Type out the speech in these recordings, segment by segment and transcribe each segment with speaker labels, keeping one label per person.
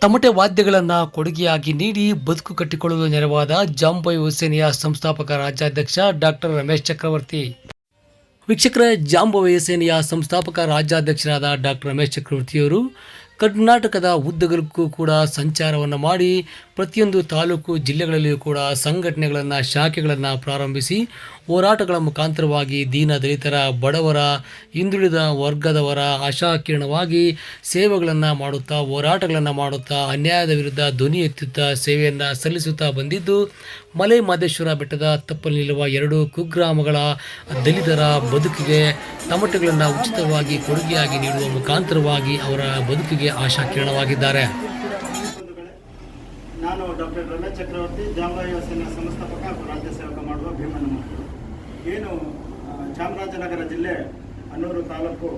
Speaker 1: ತಮಟೆ ವಾದ್ಯಗಳನ್ನು ಕೊಡುಗೆಯಾಗಿ ನೀಡಿ ಬದುಕು ಕಟ್ಟಿಕೊಳ್ಳಲು ನೆರವಾದ ಜಾಂಬಾಯಿ ಯುವಸೇನೆಯ ಸಂಸ್ಥಾಪಕ ರಾಜ್ಯಾಧ್ಯಕ್ಷ ಡಾಕ್ಟರ್ ರಮೇಶ್ ಚಕ್ರವರ್ತಿ. ವೀಕ್ಷಕರ, ಜಾಂಬಾಯಿ ಯುವಸೇನೆಯ ಸಂಸ್ಥಾಪಕ ರಾಜ್ಯಾಧ್ಯಕ್ಷರಾದ ಡಾಕ್ಟರ್ ರಮೇಶ್ ಚಕ್ರವರ್ತಿಯವರು ಕರ್ನಾಟಕದ ಉದ್ದಗಲಕ್ಕೂ ಕೂಡ ಸಂಚಾರವನ್ನು ಮಾಡಿ ಪ್ರತಿಯೊಂದು ತಾಲೂಕು ಜಿಲ್ಲೆಗಳಲ್ಲಿಯೂ ಕೂಡ ಸಂಘಟನೆಗಳನ್ನು, ಶಾಖೆಗಳನ್ನು ಪ್ರಾರಂಭಿಸಿ ಹೋರಾಟಗಳ ಮುಖಾಂತರವಾಗಿ ದೀನ ದಲಿತರ, ಬಡವರ, ಹಿಂದುಳಿದ ವರ್ಗದವರ ಆಶಾಕಿರಣವಾಗಿ ಸೇವೆಗಳನ್ನು ಮಾಡುತ್ತಾ, ಹೋರಾಟಗಳನ್ನು ಮಾಡುತ್ತಾ, ಅನ್ಯಾಯದ ವಿರುದ್ಧ ಧ್ವನಿ ಎತ್ತುತ್ತಾ ಸೇವೆಯನ್ನು ಸಲ್ಲಿಸುತ್ತಾ ಬಂದಿದ್ದು, ಮಲೆ ಮಹದೇಶ್ವರ ಬೆಟ್ಟದ ತಪ್ಪಲಿರುವ 2 ಕುಗ್ರಾಮಗಳ ದಲಿತರ ಬದುಕಿಗೆ ತಮಟೆಗಳನ್ನು ಉಚಿತವಾಗಿ ಕೊಡುಗೆಯಾಗಿ ನೀಡುವ ಮುಖಾಂತರವಾಗಿ ಅವರ ಬದುಕಿಗೆ ಆಶಾಕಿರಣವಾಗಿದ್ದಾರೆ.
Speaker 2: ನಾನು ಡಾಕ್ಟರ್ ರಮೇಶ್ ಚಕ್ರವರ್ತಿ, ಜಾಂಬಾಯಿ ಯುವಸೇನೆಯ ಸಂಸ್ಥಾಪಕ ಹಾಗೂ ರಾಜ್ಯ ಸೇವಕ ಮಾಡುವ ಭೀಮಣ್ಣ ಮಕ್ಕಳು. ಏನು ಚಾಮರಾಜನಗರ ಜಿಲ್ಲೆ ಅನ್ನೂರು ತಾಲೂಕು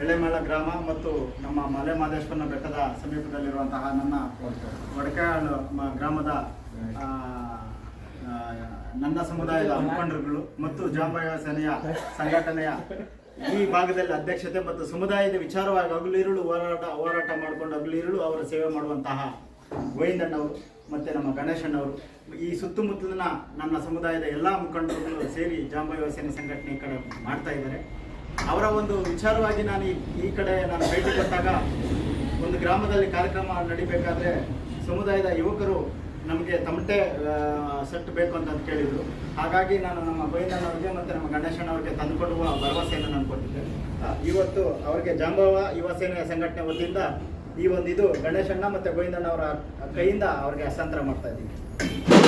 Speaker 2: ಎಳೆಮೇಳ ಗ್ರಾಮ ಮತ್ತು ನಮ್ಮ ಮಲೆ ಮಹದೇಶ್ವರ ಬೆಟ್ಟದ ಸಮೀಪದಲ್ಲಿರುವಂತಹ ನನ್ನ ವಡಕಾಳು ಗ್ರಾಮದ ನನ್ನ ಸಮುದಾಯದ ಮುಖಂಡರುಗಳು ಮತ್ತು ಜಾಂಬಾಯಿ ಯುವಸೇನೆಯ ಸಂಘಟನೆಯ ಈ ಭಾಗದಲ್ಲಿ ಅಧ್ಯಕ್ಷತೆ ಮತ್ತು ಸಮುದಾಯದ ವಿಚಾರವಾಗಿ ಹಗಲಿರುಳು ಹೋರಾಟ ಮಾಡಿಕೊಂಡು ಹಗಲಿರುಳು ಅವರ ಸೇವೆ ಮಾಡುವಂತಹ ಗೋವಿಂದಣ್ಣವರು ಮತ್ತು ನಮ್ಮ ಗಣೇಶಣ್ಣವರು, ಈ ಸುತ್ತಮುತ್ತಲಿನ ನನ್ನ ಸಮುದಾಯದ ಎಲ್ಲ ಮುಖಂಡರುಗಳು ಸೇರಿ ಜಾಂಬಾಯಿ ಯುವಸೇನೆ ಸಂಘಟನೆ ಕಡೆ ಮಾಡ್ತಾ ಇದ್ದಾರೆ. ಅವರ ಒಂದು ವಿಚಾರವಾಗಿ ನಾನು ಈ ಕಡೆ ನಾನು ಭೇಟಿ ಕೊಟ್ಟಾಗ ಒಂದು ಗ್ರಾಮದಲ್ಲಿ ಕಾರ್ಯಕ್ರಮ ನಡಿಬೇಕಾದ್ರೆ ಸಮುದಾಯದ ಯುವಕರು ನಮಗೆ ತಮಟೆ ಸೆಟ್ ಬೇಕು ಅಂತ ಕೇಳಿದರು. ಹಾಗಾಗಿ ನಾನು ನಮ್ಮ ಗೋವಿಂದಣ್ಣವ್ರಿಗೆ ಮತ್ತು ನಮ್ಮ ಗಣೇಶಣ್ಣವ್ರಿಗೆ ತಂದುಕೊಡುವ ಭರವಸೆಯನ್ನು ನಾನು ಕೊಟ್ಟಿದ್ದೆ. ಇವತ್ತು ಅವರಿಗೆ ಜಾಂಬಾಯಿ ಯುವಸೇನೆಯ ಸಂಘಟನೆ ವತಿಯಿಂದ ಈ ಒಂದು ಇದು ಗಣೇಶಣ್ಣ ಮತ್ತು ಗೋವಿಂದಣ್ಣವರ ಕೈಯಿಂದ ಅವ್ರಿಗೆ ಹಸ್ತಾಂತರ ಮಾಡ್ತಾ ಇದ್ದೀವಿ.